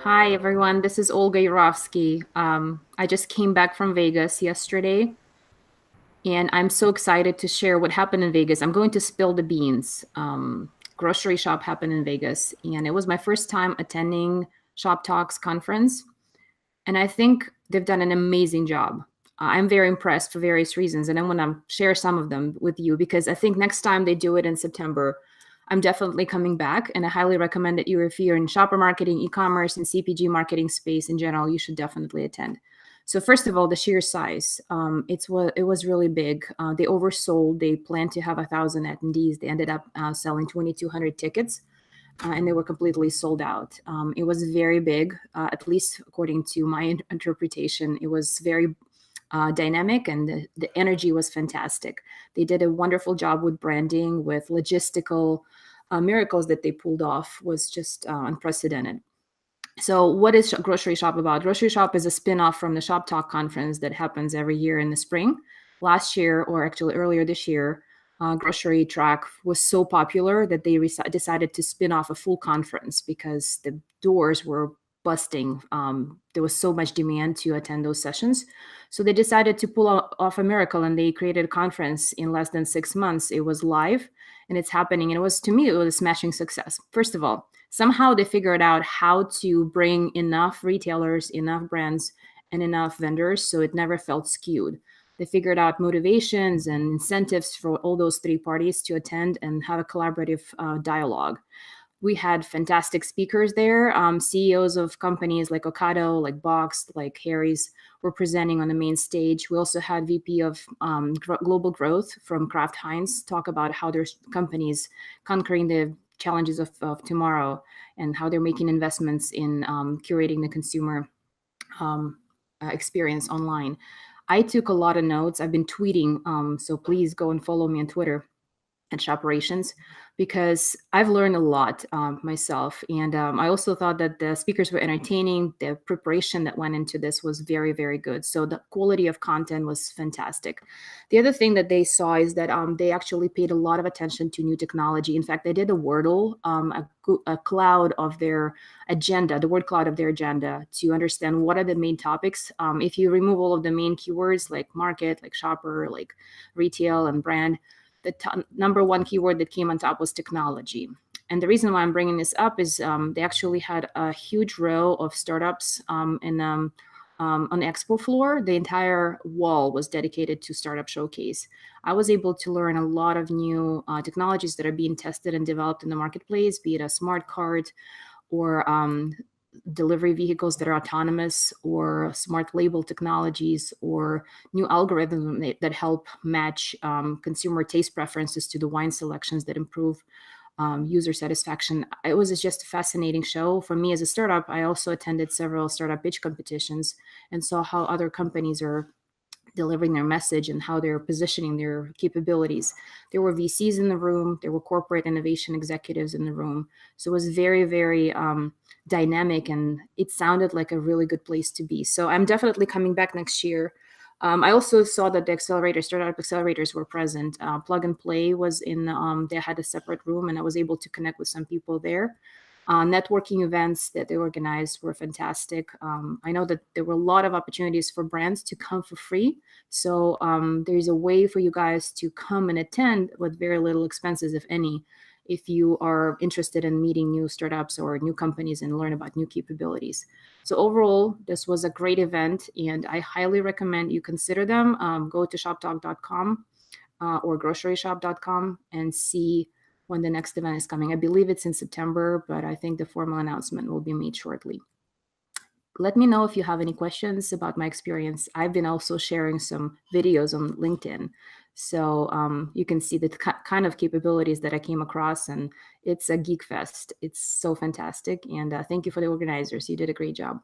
Hi, everyone. This is Olga Yurovsky. I just came back from Vegas yesterday, and I'm so excited to share what happened in Vegas. I'm going to spill the beans. Grocery Shop happened in Vegas, and it was my first time attending Shop Talks conference, and I think they've done an amazing job. I'm very impressed for various reasons, and I want to share some of them with you because I think next time they do it in September, I'm definitely coming back, and I highly recommend that if you're in shopper marketing, e-commerce, and CPG marketing space in general, you should definitely attend. So first of all, the sheer size, it was really big. They oversold. They planned to have 1,000 attendees. They ended up selling 2,200 tickets, and they were completely sold out. It was very big, at least according to my interpretation. It was very dynamic, and the energy was fantastic. They did a wonderful job with branding, with logistical miracles that they pulled off was just unprecedented. So, what is Grocery Shop about? Grocery Shop is a spin-off from the Shop Talk conference that happens every year in the spring. Last year, or actually earlier this year, Grocery Track was so popular that they decided to spin off a full conference because the doors were busting. There was so much demand to attend those sessions. So they decided to pull off a miracle, and they created a conference in less than 6 months. It was live and it's happening. And it was, to me, it was a smashing success. First of all, somehow they figured out how to bring enough retailers, enough brands, and enough vendors so it never felt skewed. They figured out motivations and incentives for all those three parties to attend and have a collaborative dialogue. We had fantastic speakers there. CEOs of companies like Ocado, like Box, like Harry's were presenting on the main stage. We also had VP of Global Growth from Kraft Heinz talk about how their companies conquering the challenges of tomorrow and how they're making investments in curating the consumer experience online. I took a lot of notes. I've been tweeting, so please go and follow me on Twitter at Shoperations because I've learned a lot myself. And I also thought that the speakers were entertaining. The preparation that went into this was very, very good. So the quality of content was fantastic. The other thing that they saw is that they actually paid a lot of attention to new technology. In fact, they did a Wordle, a cloud of their agenda, the word cloud of their agenda to understand what are the main topics. If you remove all of the main keywords like market, like shopper, like retail and brand, the number one keyword that came on top was technology. And the reason why I'm bringing this up is they actually had a huge row of startups on the expo floor. The entire wall was dedicated to Startup Showcase. I was able to learn a lot of new technologies that are being tested and developed in the marketplace, be it a smart cart or delivery vehicles that are autonomous or smart label technologies or new algorithms that help match consumer taste preferences to the wine selections that improve user satisfaction. It was just a fascinating show. For me as a startup, I also attended several startup pitch competitions and saw how other companies are delivering their message and how they're positioning their capabilities. There were VCs in the room, there were corporate innovation executives in the room. So it was very, very dynamic, and it sounded like a really good place to be. So I'm definitely coming back next year. I also saw that the accelerators, startup accelerators were present. Plug and Play was in, they had a separate room, and I was able to connect with some people there. Networking events that they organized were fantastic. I know that there were a lot of opportunities for brands to come for free. So there's a way for you guys to come and attend with very little expenses, if any, if you are interested in meeting new startups or new companies and learn about new capabilities. So overall, this was a great event, and I highly recommend you consider them. Go to shoptalk.com or groceryshop.com and see when the next event is coming. I believe it's in September, but I think the formal announcement will be made shortly. Let me know if you have any questions about my experience. I've been also sharing some videos on LinkedIn. So you can see the kind of capabilities that I came across, and it's a geek fest. It's so fantastic. And thank you for the organizers. You did a great job.